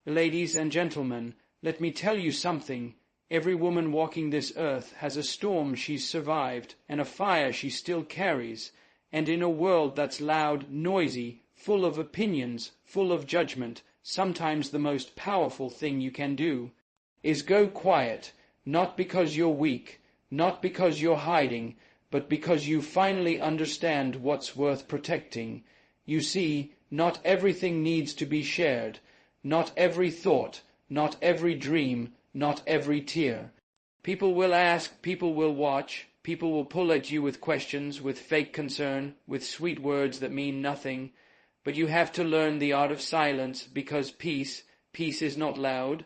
Ladies and gentlemen, let me tell you something. Every woman walking this earth has a storm she's survived, and a fire she still carries, and in a world that's loud, noisy, full of opinions, full of judgment, sometimes the most powerful thing you can do is go quiet, not because you're weak, not because you're hiding, but because you finally understand what's worth protecting. You see, not everything needs to be shared, not every thought, not every dream, not every tear. People will ask, people will watch, people will pull at you with questions, with fake concern, with sweet words that mean nothing. But you have to learn the art of silence, because peace is not loud.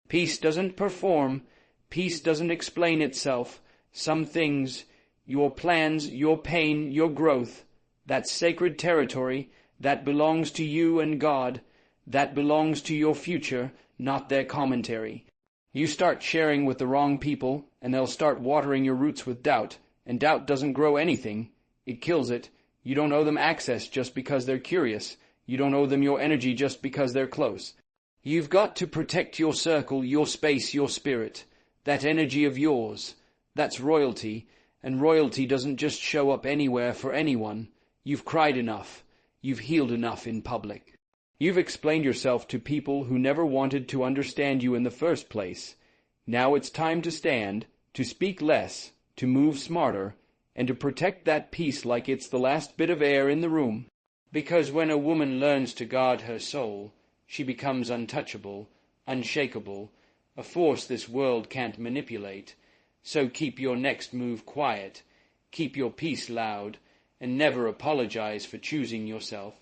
Peace doesn't perform. Peace doesn't explain itself. Some things, your plans, your pain, your growth, that's sacred territory, that belongs to you and God, that belongs to your future, not their commentary. You start sharing with the wrong people, and they'll start watering your roots with doubt, and doubt doesn't grow anything. It kills it. You don't owe them access just because they're curious. You don't owe them your energy just because they're close. You've got to protect your circle, your space, your spirit, that energy of yours. That's royalty, and royalty doesn't just show up anywhere for anyone. You've cried enough. You've healed enough in public. You've explained yourself to people who never wanted to understand you in the first place. Now it's time to stand, to speak less, to move smarter, and to protect that peace like it's the last bit of air in the room. Because when a woman learns to guard her soul, she becomes untouchable, unshakable, a force this world can't manipulate. So keep your next move quiet, keep your peace loud, and never apologize for choosing yourself.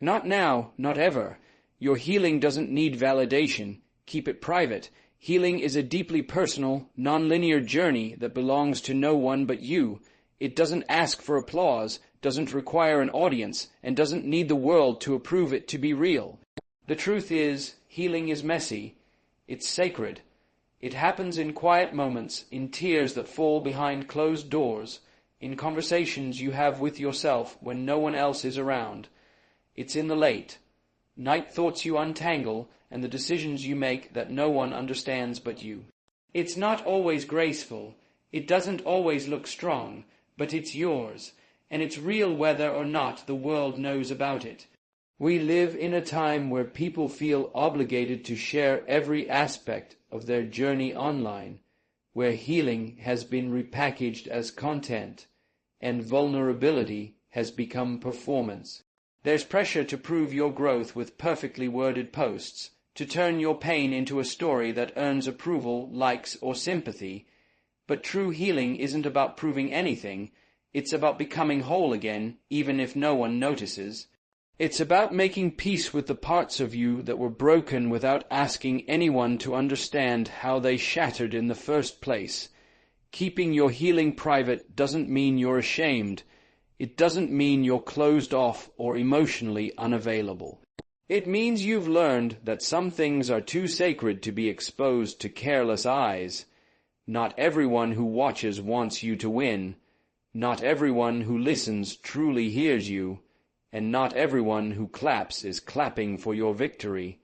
Not now, not ever. Your healing doesn't need validation. Keep it private. Healing is a deeply personal, non-linear journey that belongs to no one but you. It doesn't ask for applause, doesn't require an audience, and doesn't need the world to approve it to be real. The truth is, healing is messy. It's sacred. It happens in quiet moments, in tears that fall behind closed doors, in conversations you have with yourself when no one else is around. It's in the late night thoughts you untangle and the decisions you make that no one understands but you. It's not always graceful. It doesn't always look strong, but it's yours, and it's real whether or not the world knows about it. We live in a time where people feel obligated to share every aspect of their journey online, where healing has been repackaged as content, and vulnerability has become performance. There's pressure to prove your growth with perfectly worded posts, to turn your pain into a story that earns approval, likes, or sympathy. But true healing isn't about proving anything. It's about becoming whole again, even if no one notices. It's about making peace with the parts of you that were broken without asking anyone to understand how they shattered in the first place. Keeping your healing private doesn't mean you're ashamed. It doesn't mean you're closed off or emotionally unavailable. It means you've learned that some things are too sacred to be exposed to careless eyes. Not everyone who watches wants you to win. Not everyone who listens truly hears you. And not everyone who claps is clapping for your victory.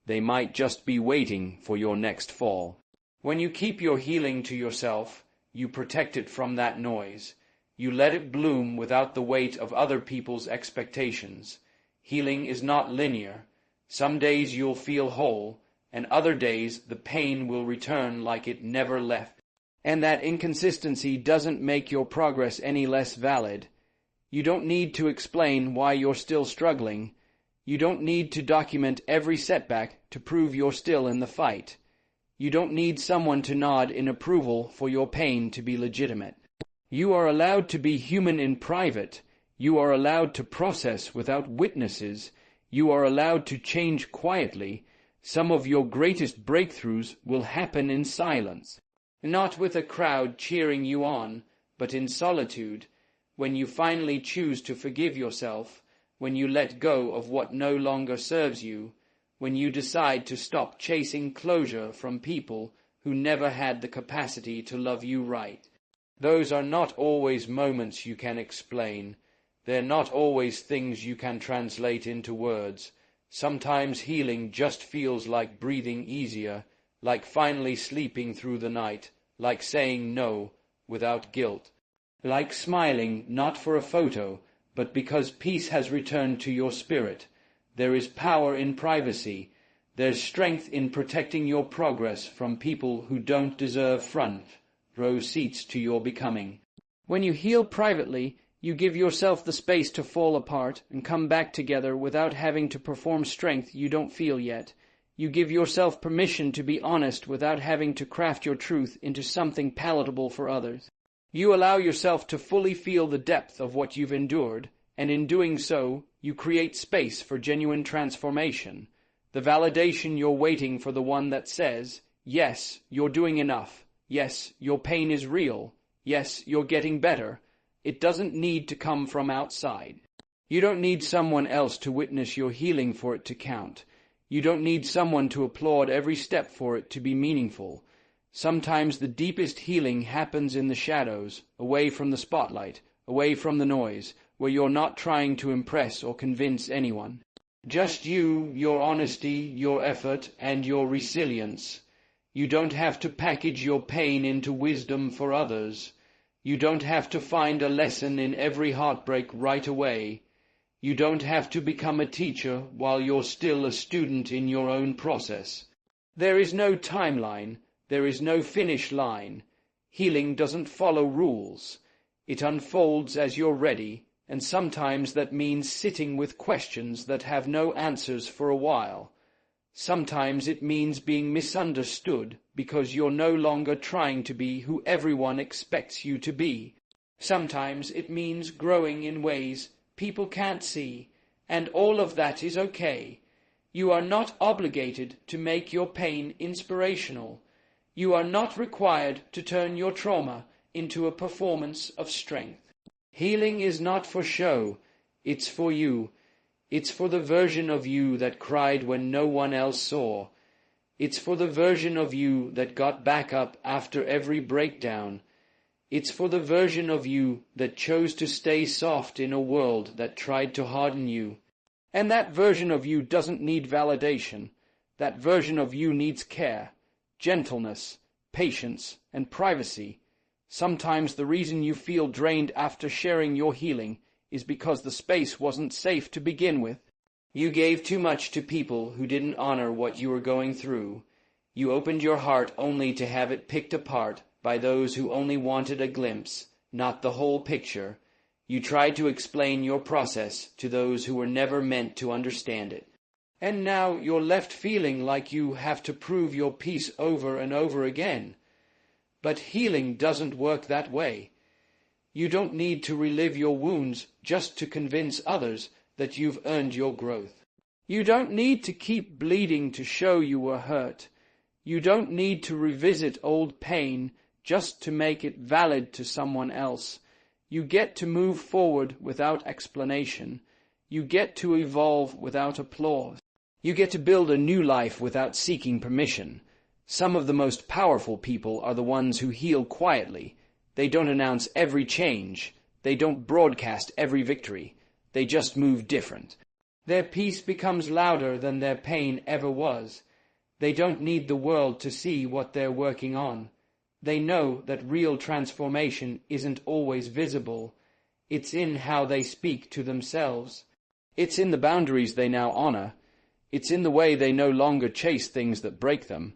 They might just be waiting for your next fall. When you keep your healing to yourself, you protect it from that noise. You let it bloom without the weight of other people's expectations. Healing is not linear. Some days you'll feel whole, and other days the pain will return like it never left. And that inconsistency doesn't make your progress any less valid. You don't need to explain why you're still struggling. You don't need to document every setback to prove you're still in the fight. You don't need someone to nod in approval for your pain to be legitimate. You are allowed to be human in private. You are allowed to process without witnesses. You are allowed to change quietly. Some of your greatest breakthroughs will happen in silence. Not with a crowd cheering you on, but in solitude, when you finally choose to forgive yourself, when you let go of what no longer serves you, when you decide to stop chasing closure from people who never had the capacity to love you right. Those are not always moments you can explain. They're not always things you can translate into words. Sometimes healing just feels like breathing easier, like finally sleeping through the night, like saying no without guilt, like smiling not for a photo, but because peace has returned to your spirit. There is power in privacy. There's strength in protecting your progress from people who don't deserve front row seats to your becoming. When you heal privately, you give yourself the space to fall apart and come back together without having to perform strength you don't feel yet. You give yourself permission to be honest without having to craft your truth into something palatable for others. You allow yourself to fully feel the depth of what you've endured, and in doing so, you create space for genuine transformation. The validation you're waiting for, the one that says, yes, you're doing enough. Yes, your pain is real. Yes, you're getting better. It doesn't need to come from outside. You don't need someone else to witness your healing for it to count. You don't need someone to applaud every step for it to be meaningful. Sometimes the deepest healing happens in the shadows, away from the spotlight, away from the noise, where you're not trying to impress or convince anyone. Just you, your honesty, your effort, and your resilience. You don't have to package your pain into wisdom for others. You don't have to find a lesson in every heartbreak right away. You don't have to become a teacher while you're still a student in your own process. There is no timeline. There is no finish line. Healing doesn't follow rules. It unfolds as you're ready, and sometimes that means sitting with questions that have no answers for a while. Sometimes it means being misunderstood because you're no longer trying to be who everyone expects you to be. Sometimes it means growing in ways people can't see, and all of that is okay. You are not obligated to make your pain inspirational. You are not required to turn your trauma into a performance of strength. Healing is not for show. It's for you. It's for the version of you that cried when no one else saw. It's for the version of you that got back up after every breakdown. It's for the version of you that chose to stay soft in a world that tried to harden you. And that version of you doesn't need validation. That version of you needs care, gentleness, patience, and privacy. Sometimes the reason you feel drained after sharing your healing is because the space wasn't safe to begin with. You gave too much to people who didn't honor what you were going through. You opened your heart only to have it picked apart by those who only wanted a glimpse, not the whole picture. You tried to explain your process to those who were never meant to understand it. And now you're left feeling like you have to prove your peace over and over again. But healing doesn't work that way. You don't need to relive your wounds just to convince others that you've earned your growth. You don't need to keep bleeding to show you were hurt. You don't need to revisit old pain just to make it valid to someone else. You get to move forward without explanation. You get to evolve without applause. You get to build a new life without seeking permission. Some of the most powerful people are the ones who heal quietly. They don't announce every change. They don't broadcast every victory. They just move different. Their peace becomes louder than their pain ever was. They don't need the world to see what they're working on. They know that real transformation isn't always visible. It's in how they speak to themselves. It's in the boundaries they now honor. It's in the way they no longer chase things that break them.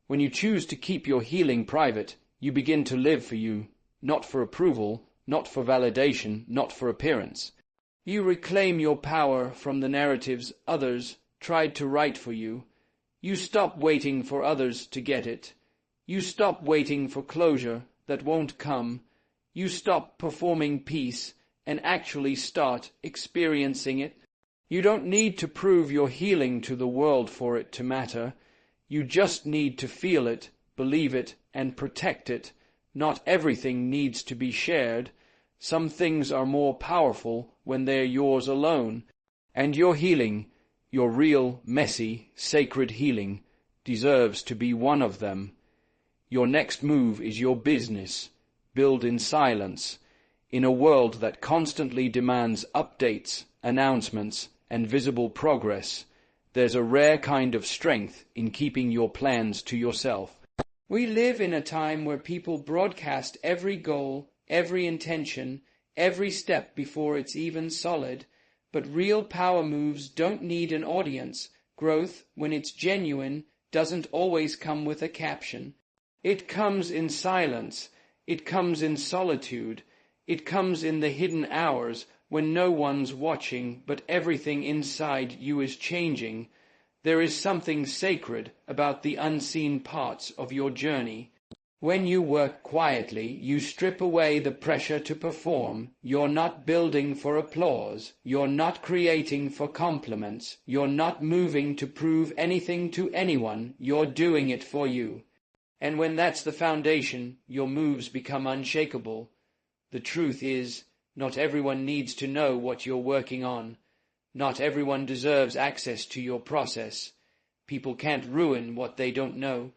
When you choose to keep your healing private, you begin to live for you, not for approval, not for validation, not for appearance. You reclaim your power from the narratives others tried to write for you. You stop waiting for others to get it. You stop waiting for closure that won't come. You stop performing peace and actually start experiencing it. You don't need to prove your healing to the world for it to matter. You just need to feel it, believe it, and protect it. Not everything needs to be shared. Some things are more powerful when they're yours alone. And your healing, your real, messy, sacred healing, deserves to be one of them. Your next move is your business. Build in silence. In a world that constantly demands updates, announcements, and visible progress, There's a rare kind of strength in keeping your plans to yourself. We live in a time where people broadcast every goal, every intention, every step before it's even solid, but real power moves don't need an audience. Growth, when it's genuine, doesn't always come with a caption. It comes in silence, it comes in solitude, it comes in the hidden hours when no one's watching but everything inside you is changing. There is something sacred about the unseen parts of your journey. When you work quietly, you strip away the pressure to perform. You're not building for applause. You're not creating for compliments. You're not moving to prove anything to anyone. You're doing it for you. And when that's the foundation, your moves become unshakable. The truth is, not everyone needs to know what you're working on. Not everyone deserves access to your process. People can't ruin what they don't know.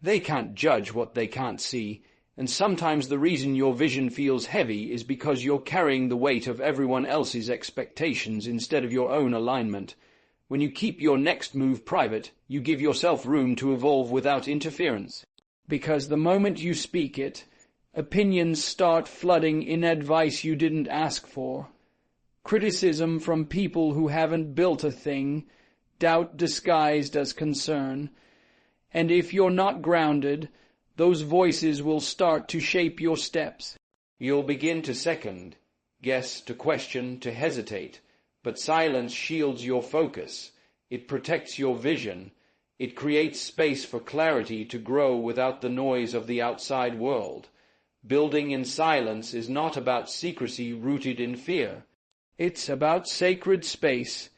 They can't judge what they can't see, and sometimes the reason your vision feels heavy is because you're carrying the weight of everyone else's expectations instead of your own alignment. When you keep your next move private, you give yourself room to evolve without interference. Because the moment you speak it, opinions start flooding in advice you didn't ask for. Criticism from people who haven't built a thing, doubt disguised as concern. And if you're not grounded, those voices will start to shape your steps. You'll begin to second, guess, to question, to hesitate. But silence shields your focus. It protects your vision. It creates space for clarity to grow without the noise of the outside world. Building in silence is not about secrecy rooted in fear. It's about sacred space.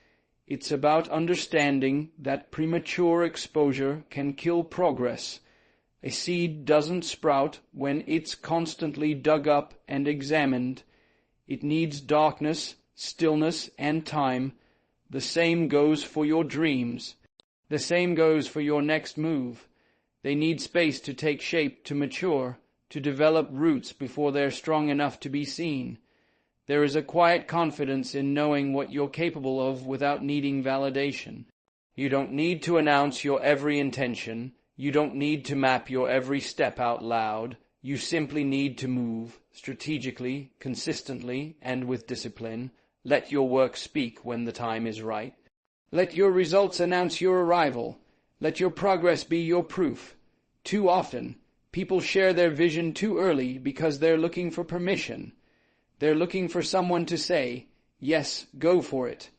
It's about understanding that premature exposure can kill progress. A seed doesn't sprout when it's constantly dug up and examined. It needs darkness, stillness, and time. The same goes for your dreams. The same goes for your next move. They need space to take shape, to mature, to develop roots before they're strong enough to be seen. There is a quiet confidence in knowing what you're capable of without needing validation. You don't need to announce your every intention. You don't need to map your every step out loud. You simply need to move, strategically, consistently, and with discipline. Let your work speak when the time is right. Let your results announce your arrival. Let your progress be your proof. Too often, people share their vision too early because they're looking for permission. They're looking for someone to say, yes, go for it,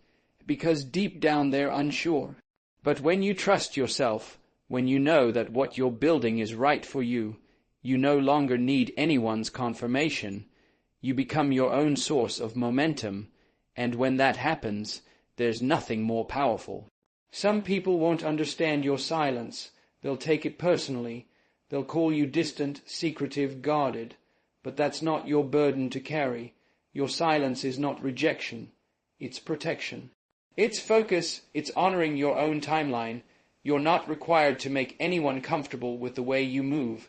because deep down they're unsure. But when you trust yourself, when you know that what you're building is right for you, you no longer need anyone's confirmation. You become your own source of momentum, and when that happens, there's nothing more powerful. Some people won't understand your silence. They'll take it personally. They'll call you distant, secretive, guarded. But that's not your burden to carry. Your silence is not rejection. It's protection. It's focus. It's honoring your own timeline. You're not required to make anyone comfortable with the way you move.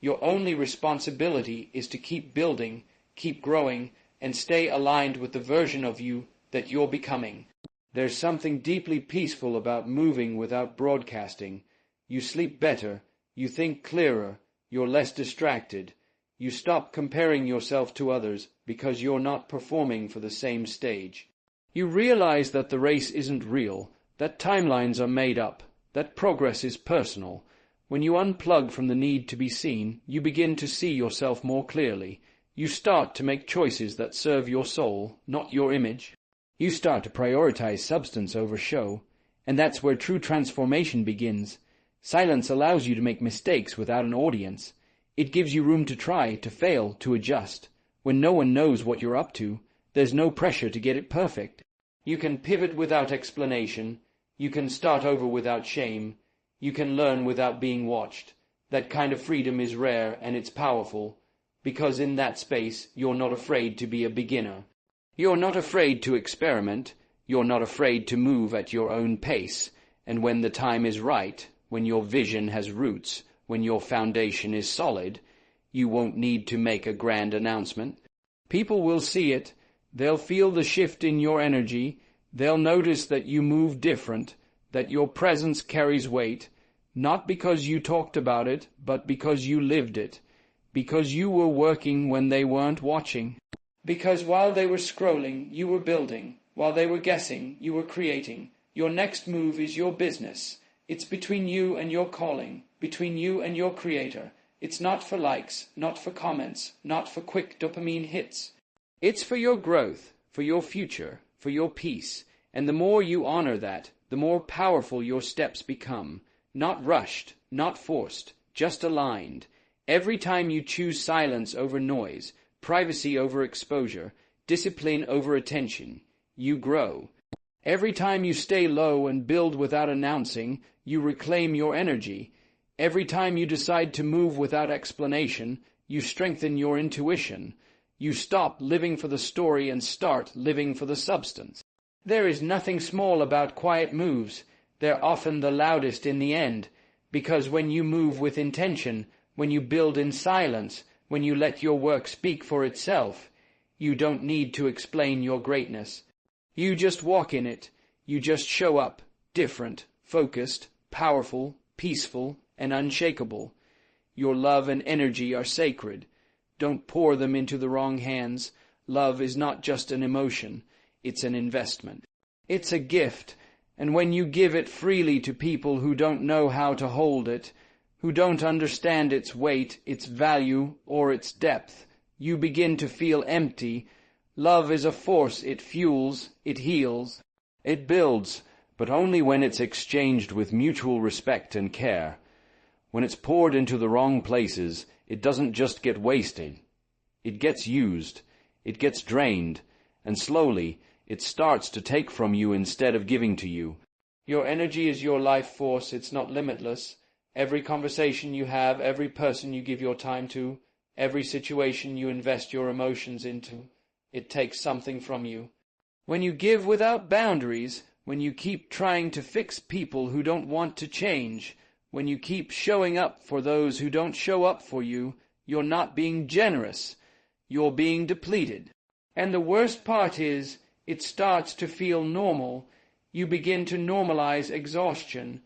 Your only responsibility is to keep building, keep growing, and stay aligned with the version of you that you're becoming. There's something deeply peaceful about moving without broadcasting. You sleep better. You think clearer. You're less distracted. You stop comparing yourself to others because you're not performing for the same stage. You realize that the race isn't real, that timelines are made up, that progress is personal. When you unplug from the need to be seen, you begin to see yourself more clearly. You start to make choices that serve your soul, not your image. You start to prioritize substance over show, and that's where true transformation begins. Silence allows you to make mistakes without an audience. It gives you room to try, to fail, to adjust. When no one knows what you're up to, there's no pressure to get it perfect. You can pivot without explanation. You can start over without shame. You can learn without being watched. That kind of freedom is rare and it's powerful, because in that space you're not afraid to be a beginner. You're not afraid to experiment. You're not afraid to move at your own pace. And when the time is right, when your vision has roots, when your foundation is solid, you won't need to make a grand announcement. People will see it. They'll feel the shift in your energy. They'll notice that you move different. that your presence carries weight, not because you talked about it, but because you lived it, because you were working when they weren't watching, because while they were scrolling, you were building, while they were guessing, you were creating. Your next move is your business. It's between you and your calling, between you and your creator. It's not for likes, not for comments, not for quick dopamine hits. It's for your growth, for your future, for your peace. And the more you honor that, the more powerful your steps become. Not rushed, not forced, just aligned. Every time you choose silence over noise, privacy over exposure, discipline over attention, you grow. Every time you stay low and build without announcing, you reclaim your energy. Every time you decide to move without explanation, you strengthen your intuition. You stop living for the story and start living for the substance. There is nothing small about quiet moves. They're often the loudest in the end, because when you move with intention, when you build in silence, when you let your work speak for itself, you don't need to explain your greatness. You just walk in it. You just show up, different, focused, powerful, peaceful, and unshakable. Your love and energy are sacred. Don't pour them into the wrong hands. Love is not just an emotion. It's an investment. It's a gift, and when you give it freely to people who don't know how to hold it, who don't understand its weight, its value, or its depth, you begin to feel empty. Love is a force. It fuels, it heals, it builds, but only when it's exchanged with mutual respect and care. When it's poured into the wrong places, it doesn't just get wasted. It gets used, it gets drained, and slowly it starts to take from you instead of giving to you. Your energy is your life force. It's not limitless. Every conversation you have, every person you give your time to, every situation you invest your emotions into, it takes something from you. When you give without boundaries, when you keep trying to fix people who don't want to change, when you keep showing up for those who don't show up for you, you're not being generous. You're being depleted. And the worst part is, it starts to feel normal. You begin to normalize exhaustion.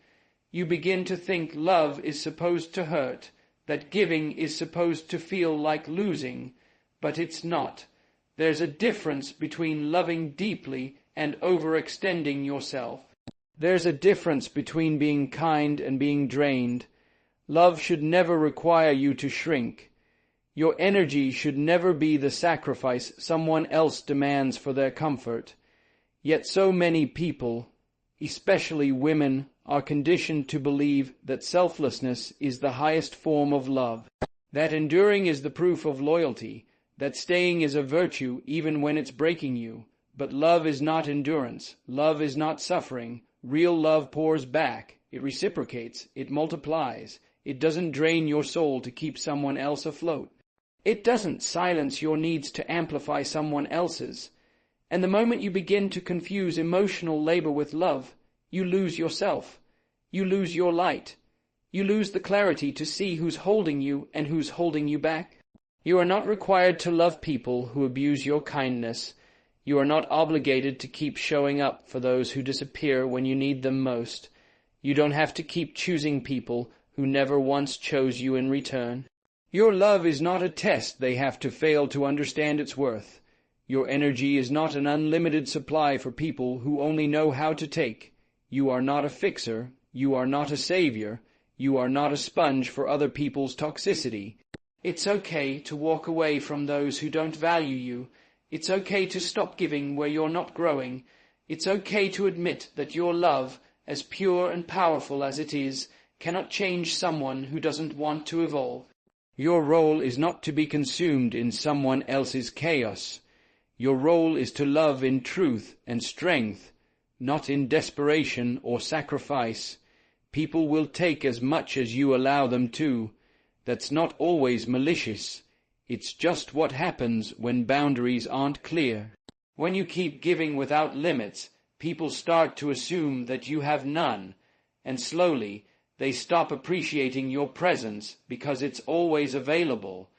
You begin to think love is supposed to hurt, that giving is supposed to feel like losing, but it's not. There's a difference between loving deeply and overextending yourself. There's a difference between being kind and being drained. Love should never require you to shrink. Your energy should never be the sacrifice someone else demands for their comfort. Yet so many people, especially women, are conditioned to believe that selflessness is the highest form of love, that enduring is the proof of loyalty, that staying is a virtue even when it's breaking you. But love is not endurance. Love is not suffering. Real love pours back. It reciprocates. It multiplies. It doesn't drain your soul to keep someone else afloat. It doesn't silence your needs to amplify someone else's. And the moment you begin to confuse emotional labor with love, you lose yourself. You lose your light. You lose the clarity to see who's holding you and who's holding you back. You are not required to love people who abuse your kindness. You are not obligated to keep showing up for those who disappear when you need them most. You don't have to keep choosing people who never once chose you in return. Your love is not a test they have to fail to understand its worth. Your energy is not an unlimited supply for people who only know how to take. You are not a fixer. You are not a savior. You are not a sponge for other people's toxicity. It's okay to walk away from those who don't value you. It's okay to stop giving where you're not growing. It's okay to admit that your love, as pure and powerful as it is, cannot change someone who doesn't want to evolve. Your role is not to be consumed in someone else's chaos. Your role is to love in truth and strength, not in desperation or sacrifice. People will take as much as you allow them to. That's not always malicious. It's just what happens when boundaries aren't clear. When you keep giving without limits, people start to assume that you have none, and slowly they stop appreciating your presence because it's always available.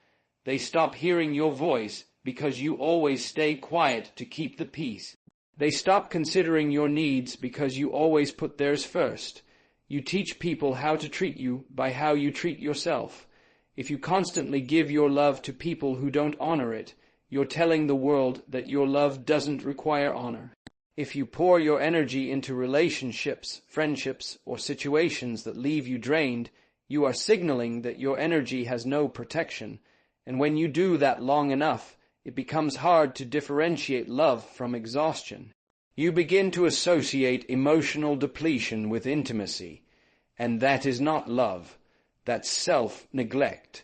They stop hearing your voice because you always stay quiet to keep the peace. They stop considering your needs because you always put theirs first. You teach people how to treat you by how you treat yourself. If you constantly give your love to people who don't honor it, you're telling the world that your love doesn't require honor. If you pour your energy into relationships, friendships, or situations that leave you drained, you are signaling that your energy has no protection. And when you do that long enough, it becomes hard to differentiate love from exhaustion. You begin to associate emotional depletion with intimacy, and that is not love. That's self-neglect.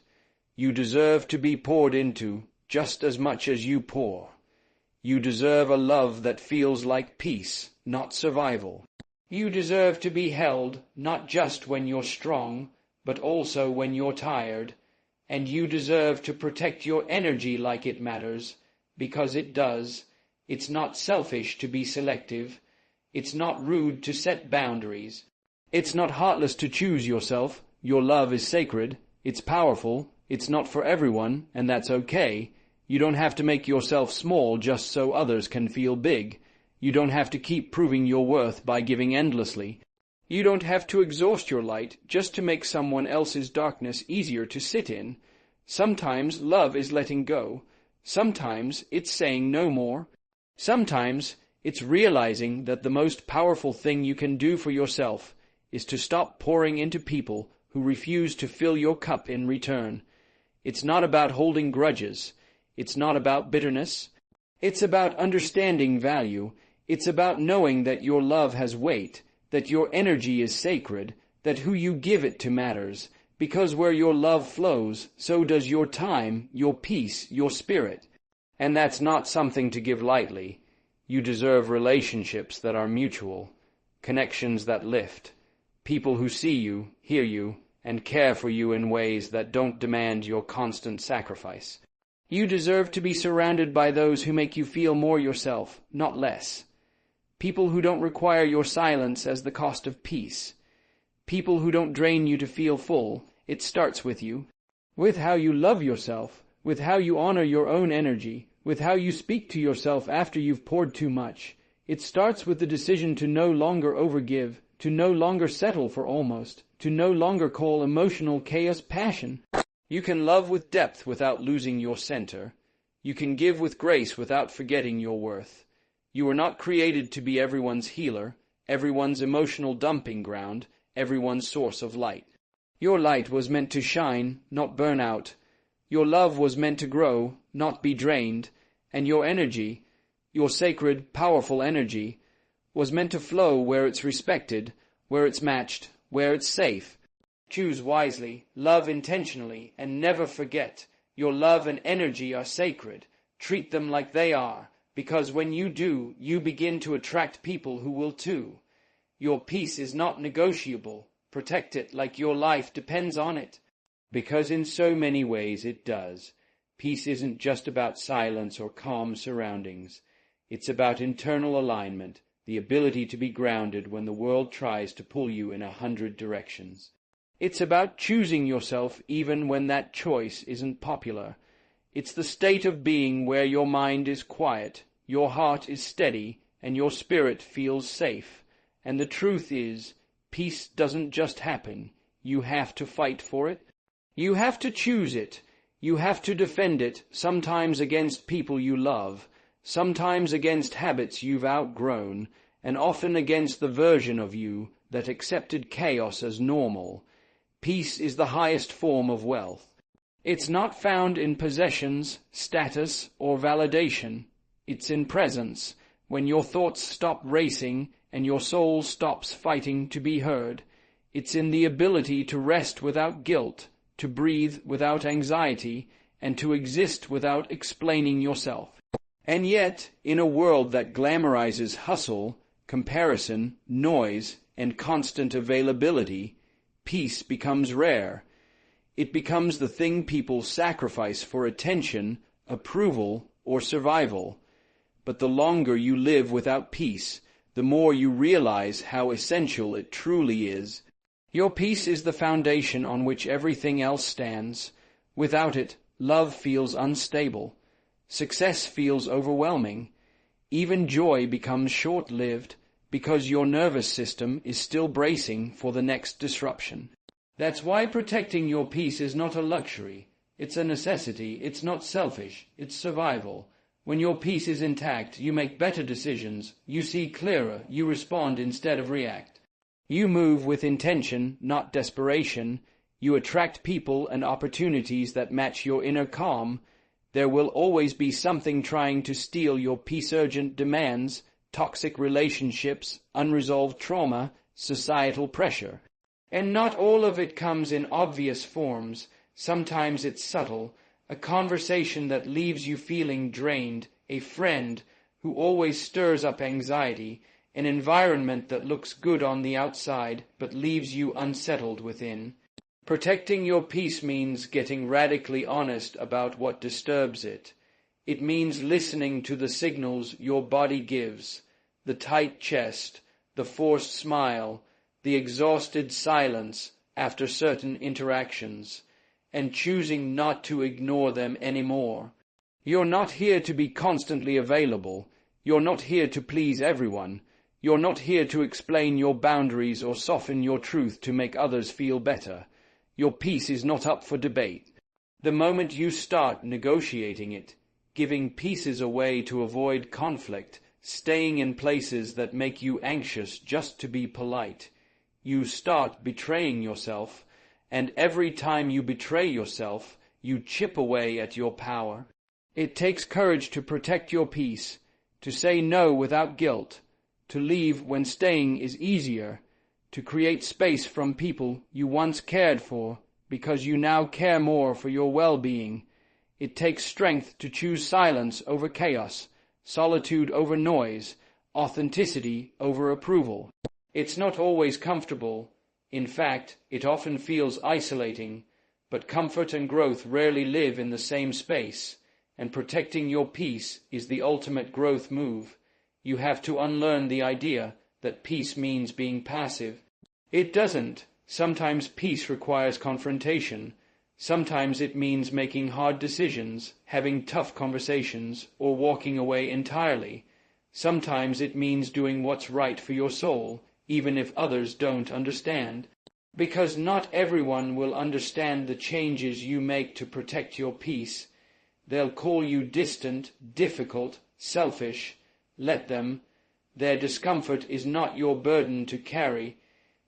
You deserve to be poured into just as much as you pour. You deserve a love that feels like peace, not survival. You deserve to be held, not just when you're strong, but also when you're tired. And you deserve to protect your energy like it matters, because it does. It's not selfish to be selective. It's not rude to set boundaries. It's not heartless to choose yourself. Your love is sacred. It's powerful. It's not for everyone, and that's okay. You don't have to make yourself small just so others can feel big. You don't have to keep proving your worth by giving endlessly. You don't have to exhaust your light just to make someone else's darkness easier to sit in. Sometimes love is letting go. Sometimes it's saying no more. Sometimes it's realizing that the most powerful thing you can do for yourself is to stop pouring into people who refuse to fill your cup in return. It's not about holding grudges. It's not about bitterness. It's about understanding value. It's about knowing that your love has weight, that your energy is sacred, that who you give it to matters, because where your love flows, so does your time, your peace, your spirit. And that's not something to give lightly. You deserve relationships that are mutual, connections that lift, people who see you, hear you, and care for you in ways that don't demand your constant sacrifice. You deserve to be surrounded by those who make you feel more yourself, not less. People who don't require your silence as the cost of peace. People who don't drain you to feel full. It starts with you, with how you love yourself, with how you honor your own energy, with how you speak to yourself after you've poured too much. It starts with the decision to no longer overgive, to no longer settle for almost, to no longer call emotional chaos passion. You can love with depth without losing your center. You can give with grace without forgetting your worth. You were not created to be everyone's healer, everyone's emotional dumping ground, everyone's source of light. Your light was meant to shine, not burn out. Your love was meant to grow, not be drained. And your energy, your sacred, powerful energy, was meant to flow where it's respected, where it's matched, where it's safe. Choose wisely, love intentionally, and never forget, your love and energy are sacred. Treat them like they are, because when you do, you begin to attract people who will too. Your peace is not negotiable. Protect it like your life depends on it, because in so many ways it does. Peace isn't just about silence or calm surroundings. It's about internal alignment, the ability to be grounded when the world tries to pull you in 100 directions. It's about choosing yourself even when that choice isn't popular. It's the state of being where your mind is quiet, your heart is steady, and your spirit feels safe. And the truth is, peace doesn't just happen. You have to fight for it. You have to choose it. You have to defend it, sometimes against people you love, sometimes against habits you've outgrown, and often against the version of you that accepted chaos as normal. Peace is the highest form of wealth. It's not found in possessions, status, or validation. It's in presence, when your thoughts stop racing and your soul stops fighting to be heard. It's in the ability to rest without guilt, to breathe without anxiety, and to exist without explaining yourself. And yet, in a world that glamorizes hustle, comparison, noise, and constant availability, peace becomes rare. It becomes the thing people sacrifice for attention, approval, or survival. But the longer you live without peace, the more you realize how essential it truly is. Your peace is the foundation on which everything else stands. Without it, love feels unstable. Success feels overwhelming. Even joy becomes short-lived because your nervous system is still bracing for the next disruption. That's why protecting your peace is not a luxury. It's a necessity. It's not selfish. It's survival. When your peace is intact, you make better decisions. You see clearer. You respond instead of react. You move with intention, not desperation. You attract people and opportunities that match your inner calm. There will always be something trying to steal your peace-urgent demands, toxic relationships, unresolved trauma, societal pressure. And not all of it comes in obvious forms. Sometimes it's subtle, a conversation that leaves you feeling drained, a friend who always stirs up anxiety, an environment that looks good on the outside but leaves you unsettled within. Protecting your peace means getting radically honest about what disturbs it. It means listening to the signals your body gives, the tight chest, the forced smile, the exhausted silence after certain interactions, and choosing not to ignore them anymore. You're not here to be constantly available. You're not here to please everyone. You're not here to explain your boundaries or soften your truth to make others feel better. Your peace is not up for debate. The moment you start negotiating it, giving pieces away to avoid conflict, staying in places that make you anxious just to be polite, you start betraying yourself, and every time you betray yourself, you chip away at your power. It takes courage to protect your peace, to say no without guilt, to leave when staying is easier, to create space from people you once cared for because you now care more for your well-being. It takes strength to choose silence over chaos, solitude over noise, authenticity over approval. It's not always comfortable. In fact, it often feels isolating, but comfort and growth rarely live in the same space, and protecting your peace is the ultimate growth move. You have to unlearn the idea that peace means being passive. It doesn't. Sometimes peace requires confrontation. Sometimes it means making hard decisions, having tough conversations, or walking away entirely. Sometimes it means doing what's right for your soul, even if others don't understand. Because not everyone will understand the changes you make to protect your peace. They'll call you distant, difficult, selfish. Let them. Their discomfort is not your burden to carry.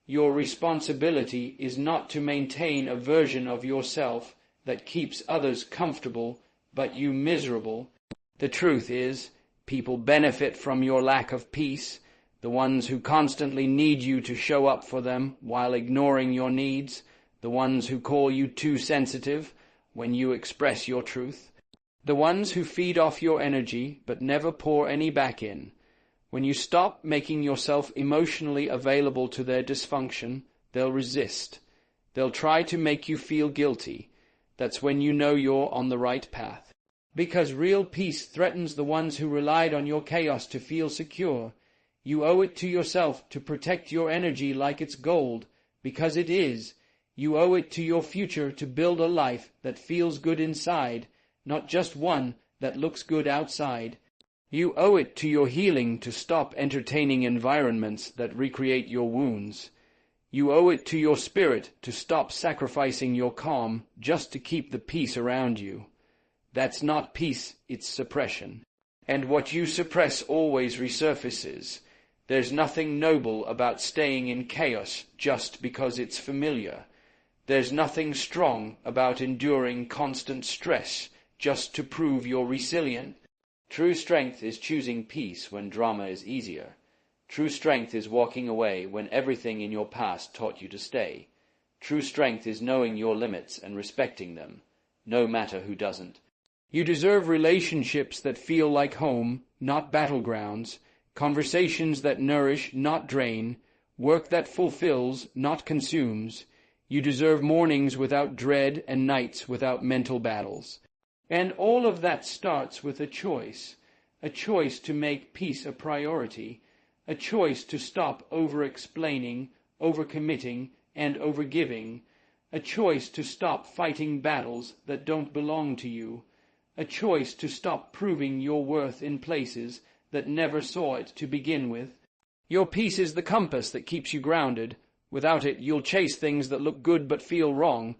Your responsibility is not to maintain a version of yourself that keeps others comfortable but you miserable. The truth is, people benefit from your lack of peace, the ones who constantly need you to show up for them while ignoring your needs, the ones who call you too sensitive when you express your truth, the ones who feed off your energy but never pour any back in. When you stop making yourself emotionally available to their dysfunction, they'll resist. They'll try to make you feel guilty. That's when you know you're on the right path. Because real peace threatens the ones who relied on your chaos to feel secure. You owe it to yourself to protect your energy like it's gold, because it is. You owe it to your future to build a life that feels good inside, not just one that looks good outside. You owe it to your healing to stop entertaining environments that recreate your wounds. You owe it to your spirit to stop sacrificing your calm just to keep the peace around you. That's not peace, it's suppression. And what you suppress always resurfaces. There's nothing noble about staying in chaos just because it's familiar. There's nothing strong about enduring constant stress just to prove you're resilient. True strength is choosing peace when drama is easier. True strength is walking away when everything in your past taught you to stay. True strength is knowing your limits and respecting them, no matter who doesn't. You deserve relationships that feel like home, not battlegrounds, conversations that nourish, not drain, work that fulfills, not consumes. You deserve mornings without dread and nights without mental battles. And all of that starts with a choice to make peace a priority, a choice to stop over-explaining, over-committing, and over-giving, a choice to stop fighting battles that don't belong to you, a choice to stop proving your worth in places that never saw it to begin with. Your peace is the compass that keeps you grounded. Without it, you'll chase things that look good but feel wrong.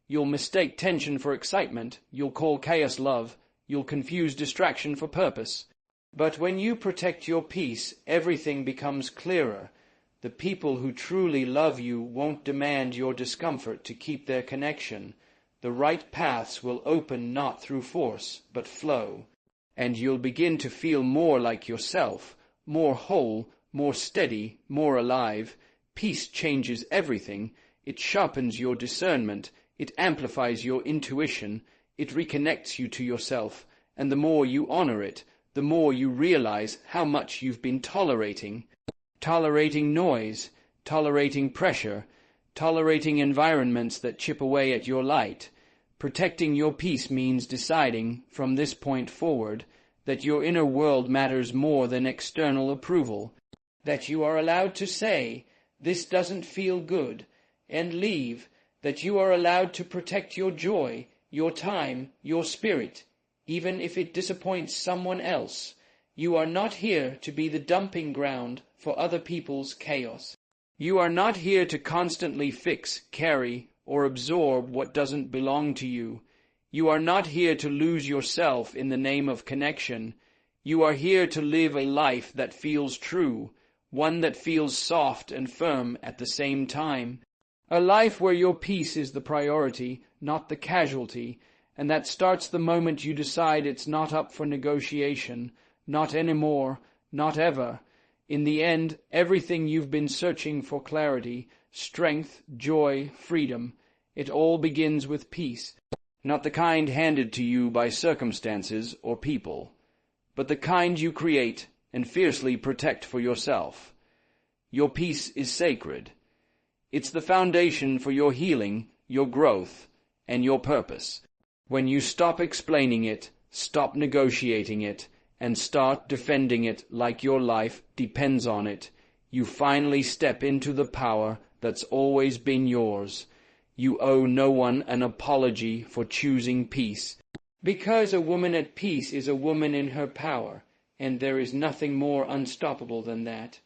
You'll mistake tension for excitement. You'll call chaos love. You'll confuse distraction for purpose. But when you protect your peace, everything becomes clearer. The people who truly love you won't demand your discomfort to keep their connection. The right paths will open not through force, but flow. And you'll begin to feel more like yourself, more whole, more steady, more alive. Peace changes everything. It sharpens your discernment. It amplifies your intuition. It reconnects you to yourself. And the more you honor it, the more you realize how much you've been tolerating. Tolerating noise, tolerating pressure, tolerating environments that chip away at your light. Protecting your peace means deciding, from this point forward, that your inner world matters more than external approval. That you are allowed to say, "This doesn't feel good," and leave. That you are allowed to protect your joy, your time, your spirit, even if it disappoints someone else. You are not here to be the dumping ground for other people's chaos. You are not here to constantly fix, carry, or absorb what doesn't belong to you. You are not here to lose yourself in the name of connection. You are here to live a life that feels true, one that feels soft and firm at the same time. A life where your peace is the priority, not the casualty, and that starts the moment you decide it's not up for negotiation, not anymore, not ever. In the end, everything you've been searching for, clarity, strength, joy, freedom, it all begins with peace. Not the kind handed to you by circumstances or people, but the kind you create and fiercely protect for yourself. Your peace is sacred. It's the foundation for your healing, your growth, and your purpose. When you stop explaining it, stop negotiating it, and start defending it like your life depends on it, you finally step into the power that's always been yours. You owe no one an apology for choosing peace, because a woman at peace is a woman in her power, and there is nothing more unstoppable than that.